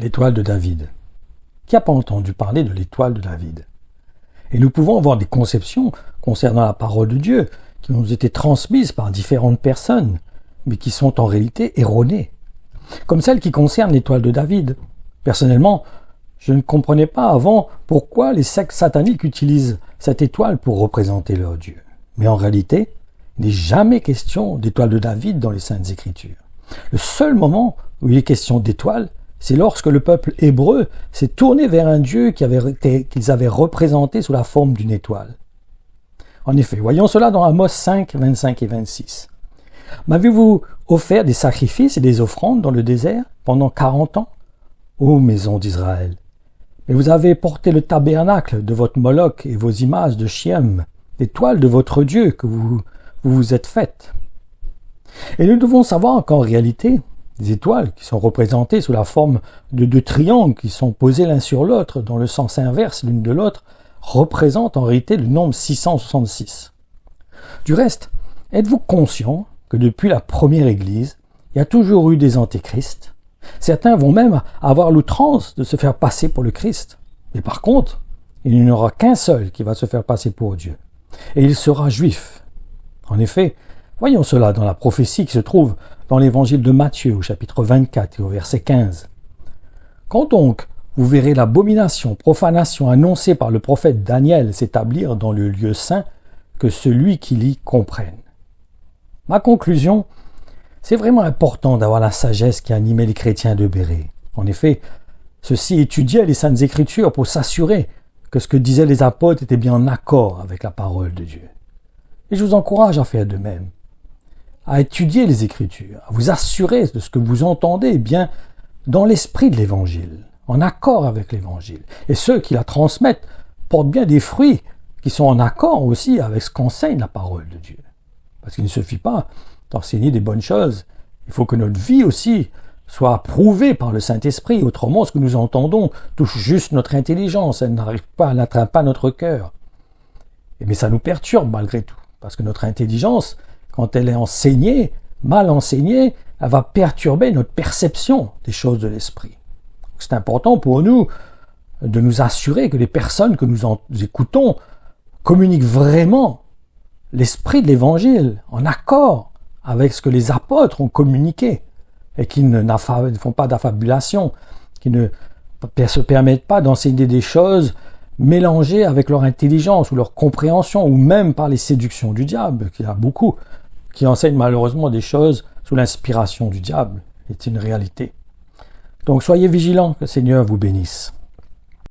L'étoile de David. Qui n'a pas entendu parler de l'étoile de David? Et nous pouvons avoir des conceptions concernant la parole de Dieu qui nous ont été transmises par différentes personnes, mais qui sont en réalité erronées. Comme celle qui concerne l'étoile de David. Personnellement, je ne comprenais pas avant pourquoi les sectes sataniques utilisent cette étoile pour représenter leur Dieu. Mais en réalité, il n'est jamais question d'étoile de David dans les Saintes Écritures. Le seul moment où il est question d'étoile, c'est lorsque le peuple hébreu s'est tourné vers un Dieu qu'ils avaient représenté sous la forme d'une étoile. En effet, voyons cela dans Amos 5, 25 et 26. « M'avez-vous offert des sacrifices et des offrandes dans le désert pendant 40 ans, ô maison d'Israël? Mais vous avez porté le tabernacle de votre Moloch et vos images de Chiam, l'étoile de votre Dieu que vous êtes faites. » Et nous devons savoir qu'en réalité, les étoiles qui sont représentées sous la forme de deux triangles qui sont posés l'un sur l'autre dans le sens inverse l'une de l'autre représentent en réalité le nombre 666. Du reste, êtes-vous conscient que depuis la première Église, il y a toujours eu des antéchrists? Certains vont même avoir l'outrance de se faire passer pour le Christ. Mais par contre, il n'y en aura qu'un seul qui va se faire passer pour Dieu. Et il sera juif. En effet, voyons cela dans la prophétie qui se trouve dans l'évangile de Matthieu au chapitre 24 et au verset 15. « Quand donc vous verrez l'abomination, profanation annoncée par le prophète Daniel s'établir dans le lieu saint, que celui qui lit comprenne. » Ma conclusion, c'est vraiment important d'avoir la sagesse qui animait les chrétiens de Bérée. En effet, ceux-ci étudiaient les Saintes Écritures pour s'assurer que ce que disaient les apôtres était bien en accord avec la parole de Dieu. Et je vous encourage à faire de même, à étudier les Écritures, à vous assurer de ce que vous entendez bien dans l'esprit de l'Évangile, en accord avec l'Évangile. Et ceux qui la transmettent portent bien des fruits qui sont en accord aussi avec ce qu'enseigne la parole de Dieu. Parce qu'il ne suffit pas d'enseigner des bonnes choses, il faut que notre vie aussi soit approuvée par le Saint-Esprit. Autrement, ce que nous entendons touche juste notre intelligence, elle n'atteint pas notre cœur. Mais ça nous perturbe malgré tout, parce que notre intelligence, quand elle est enseignée, mal enseignée, elle va perturber notre perception des choses de l'esprit. C'est important pour nous de nous assurer que les personnes que nous écoutons communiquent vraiment l'esprit de l'Évangile en accord avec ce que les apôtres ont communiqué et qui ne font pas d'affabulation, qui ne se permettent pas d'enseigner des choses mélangées avec leur intelligence ou leur compréhension ou même par les séductions du diable, qu'il y a beaucoup qui enseignent malheureusement des choses sous l'inspiration du diable. C'est une réalité. Donc soyez vigilants, que le Seigneur vous bénisse.